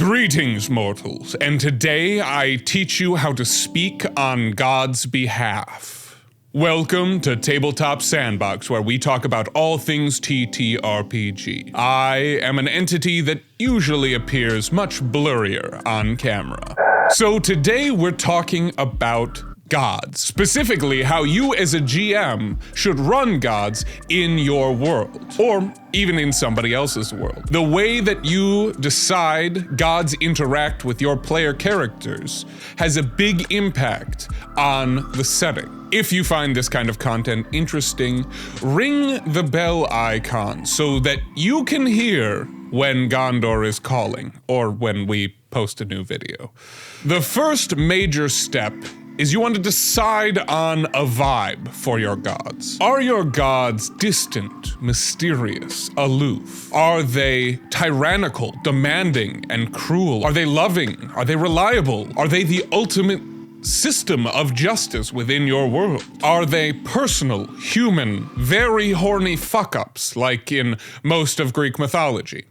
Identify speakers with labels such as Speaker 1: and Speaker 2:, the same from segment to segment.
Speaker 1: Greetings, mortals, and today I teach you how to speak on God's behalf. Welcome to Tabletop Sandbox, where we talk about all things TTRPG. I am an entity that usually appears much blurrier on camera. So today we're talking about gods, specifically how you as a GM should run gods in your world, or even in somebody else's world. The way that you decide gods interact with your player characters has a big impact on the setting. If you find this kind of content interesting, ring the bell icon so that you can hear when Gondor is calling, or when we post a new video. The first major step is you want to decide on a vibe for your gods. Are your gods distant, mysterious, aloof? Are they tyrannical, demanding, and cruel? Are they loving? Are they reliable? Are they the ultimate system of justice within your world? Are they personal, human, very horny fuck-ups like in most of Greek mythology?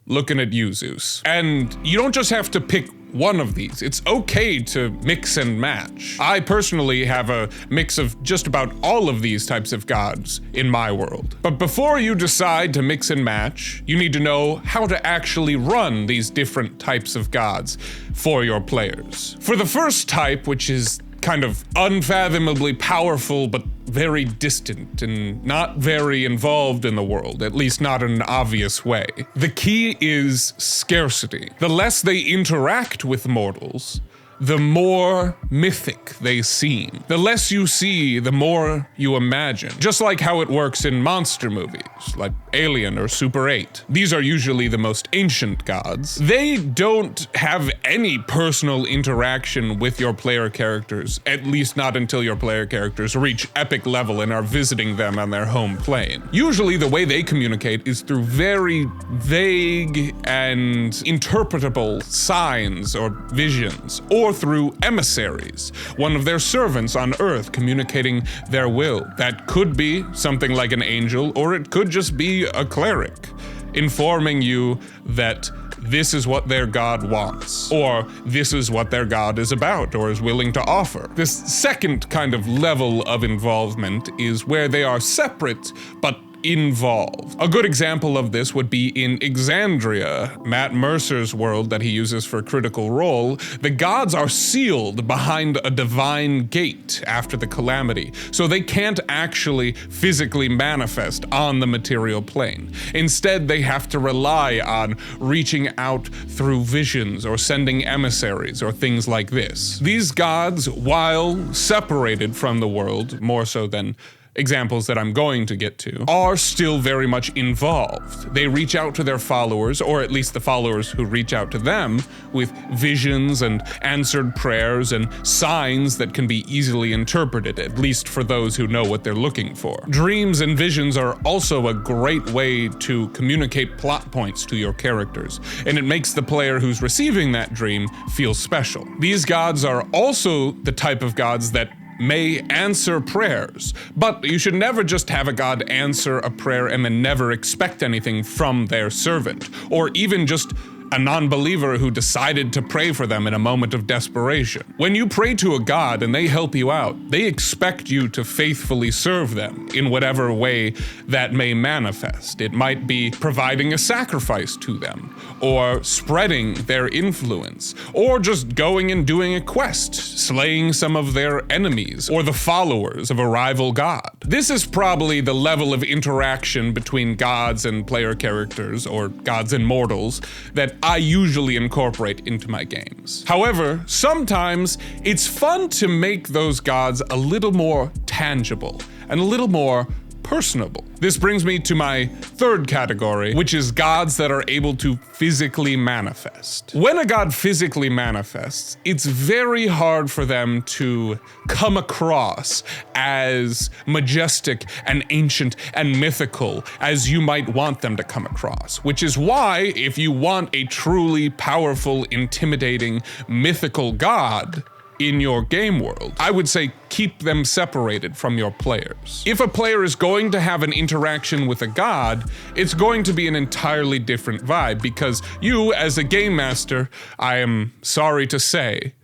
Speaker 1: Looking at you, Zeus. And you don't just have to pick one of these. It's okay to mix and match. I personally have a mix of just about all of these types of gods in my world. But before you decide to mix and match, you need to know how to actually run these different types of gods for your players. For the first type, which is kind of unfathomably powerful but very distant and not very involved in the world, at least not in an obvious way. The key is scarcity. The less they interact with mortals, the more mythic they seem. The less you see, the more you imagine. Just like how it works in monster movies, like Alien or Super 8. These are usually the most ancient gods. They don't have any personal interaction with your player characters, at least not until your player characters reach epic level and are visiting them on their home plane. Usually the way they communicate is through very vague and interpretable signs or visions, or through emissaries, one of their servants on Earth communicating their will. That could be something like an angel, or it could just be a cleric, informing you that this is what their god wants, or this is what their god is about or is willing to offer. This second kind of level of involvement is where they are separate but involved. A good example of this would be in Exandria, Matt Mercer's world that he uses for Critical Role. The gods are sealed behind a divine gate after the calamity, so they can't actually physically manifest on the material plane. Instead, they have to rely on reaching out through visions or sending emissaries or things like this. These gods, while separated from the world, more so than examples that I'm going to get to, are still very much involved. They reach out to their followers, or at least the followers who reach out to them, with visions and answered prayers and signs that can be easily interpreted, at least for those who know what they're looking for. Dreams and visions are also a great way to communicate plot points to your characters, and it makes the player who's receiving that dream feel special. These gods are also the type of gods that may answer prayers, but you should never just have a god answer a prayer and then never expect anything from their servant, or even just a non-believer who decided to pray for them in a moment of desperation. When you pray to a god and they help you out, they expect you to faithfully serve them in whatever way that may manifest. It might be providing a sacrifice to them, or spreading their influence, or just going and doing a quest, slaying some of their enemies, or the followers of a rival god. This is probably the level of interaction between gods and player characters, or gods and mortals, that I usually incorporate into my games. However, sometimes it's fun to make those gods a little more tangible and a little more personable. This brings me to my third category, which is gods that are able to physically manifest. When a god physically manifests, it's very hard for them to come across as majestic and ancient and mythical as you might want them to come across, which is why if you want a truly powerful, intimidating, mythical god, in your game world, I would say keep them separated from your players. If a player is going to have an interaction with a god, it's going to be an entirely different vibe because you, as a game master, I am sorry to say,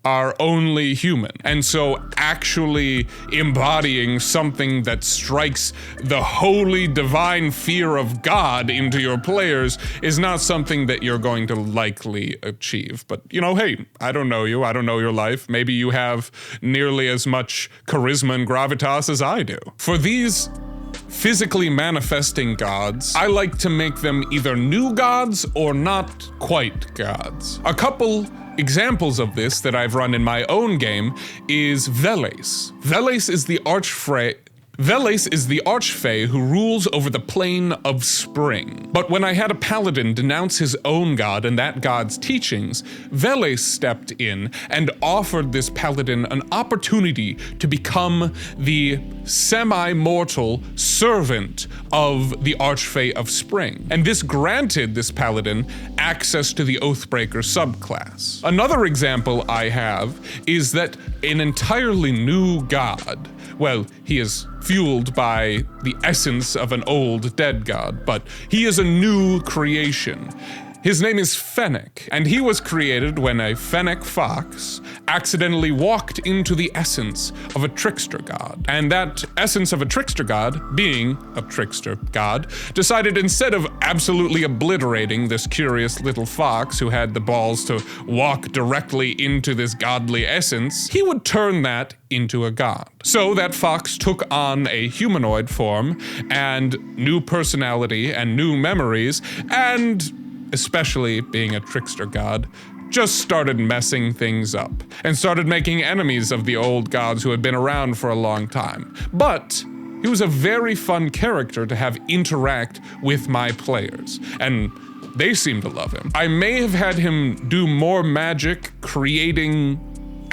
Speaker 1: are only human. And so actually embodying something that strikes the holy divine fear of God into your players is not something that you're going to likely achieve. But hey, I don't know you, I don't know your life. Maybe you have nearly as much charisma and gravitas as I do. For these physically manifesting gods, I like to make them either new gods or not quite gods. A couple examples of this that I've run in my own game is Veles. Veles is the archfey who rules over the plane of spring. But when I had a paladin denounce his own god and that god's teachings, Veles stepped in and offered this paladin an opportunity to become the semi-mortal servant of the archfey of spring. And this granted this paladin access to the Oathbreaker subclass. Another example I have is that an entirely new god, well, he is fueled by the essence of an old dead god, but he is a new creation. His name is Fennec, and he was created when a Fennec fox accidentally walked into the essence of a trickster god. And that essence of a trickster god, being a trickster god, decided instead of absolutely obliterating this curious little fox who had the balls to walk directly into this godly essence, he would turn that into a god. So that fox took on a humanoid form and new personality and new memories, and especially being a trickster god, just started messing things up and started making enemies of the old gods who had been around for a long time. But he was a very fun character to have interact with my players, and they seemed to love him. I may have had him do more magic creating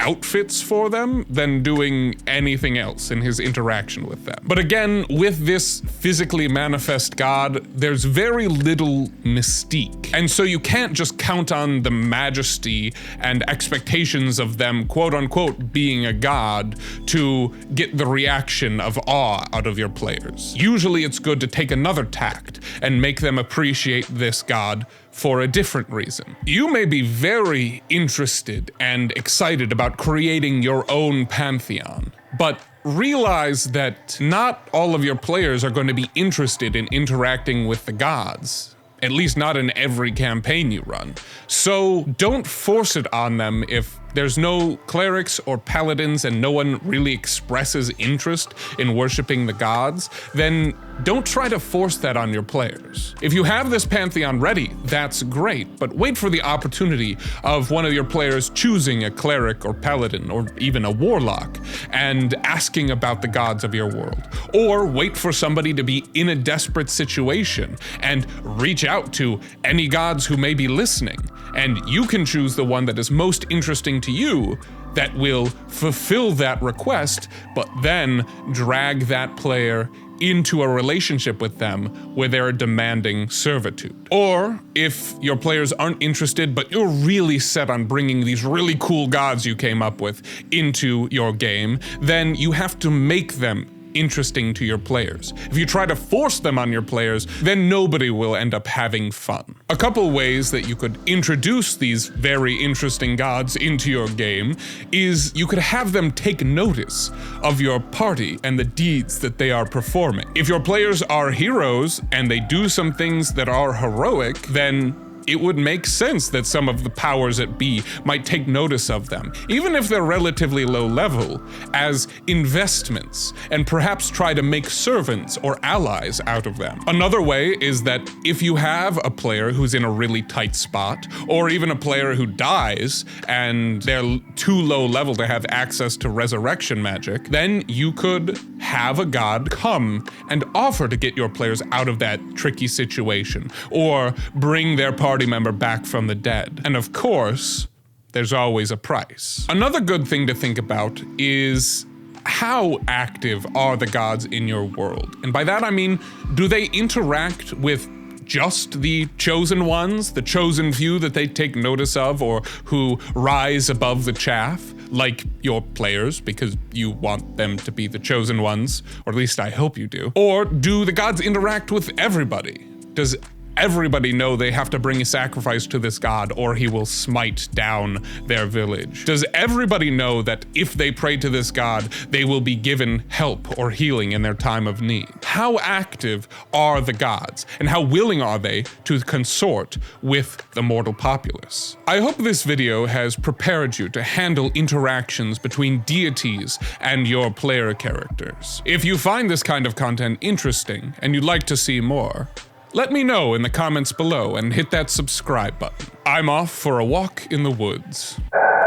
Speaker 1: outfits for them than doing anything else in his interaction with them. But again, with this physically manifest god, there's very little mystique. And so you can't just count on the majesty and expectations of them, quote unquote, being a god to get the reaction of awe out of your players. Usually it's good to take another tact and make them appreciate this god for a different reason. You may be very interested and excited about creating your own pantheon, but realize that not all of your players are going to be interested in interacting with the gods, at least not in every campaign you run. So don't force it on them if there's no clerics or paladins and no one really expresses interest in worshiping the gods, then don't try to force that on your players. If you have this pantheon ready, that's great, but wait for the opportunity of one of your players choosing a cleric or paladin or even a warlock and asking about the gods of your world. Or wait for somebody to be in a desperate situation and reach out to any gods who may be listening, and you can choose the one that is most interesting to you that will fulfill that request, but then drag that player into a relationship with them where they're demanding servitude. Or if your players aren't interested, but you're really set on bringing these really cool gods you came up with into your game, then you have to make them interesting to your players. If you try to force them on your players, then nobody will end up having fun. A couple ways that you could introduce these very interesting gods into your game is you could have them take notice of your party and the deeds that they are performing. If your players are heroes and they do some things that are heroic, then it would make sense that some of the powers that be might take notice of them, even if they're relatively low level, as investments, and perhaps try to make servants or allies out of them. Another way is that if you have a player who's in a really tight spot, or even a player who dies and they're too low level to have access to resurrection magic, then you could have a god come and offer to get your players out of that tricky situation, or bring their party member back from the dead. And of course, there's always a price. Another good thing to think about is how active are the gods in your world? And by that I mean, do they interact with just the chosen ones, the chosen few that they take notice of or who rise above the chaff? like your players because you want them to be the chosen ones, or at least I hope you do? Or do the gods interact with everybody? Does everybody know they have to bring a sacrifice to this god or he will smite down their village? Does everybody know that if they pray to this god, they will be given help or healing in their time of need? How active are the gods, and how willing are they to consort with the mortal populace? I hope this video has prepared you to handle interactions between deities and your player characters. If you find this kind of content interesting and you'd like to see more, let me know in the comments below and hit that subscribe button. I'm off for a walk in the woods.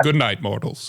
Speaker 1: Good night, mortals.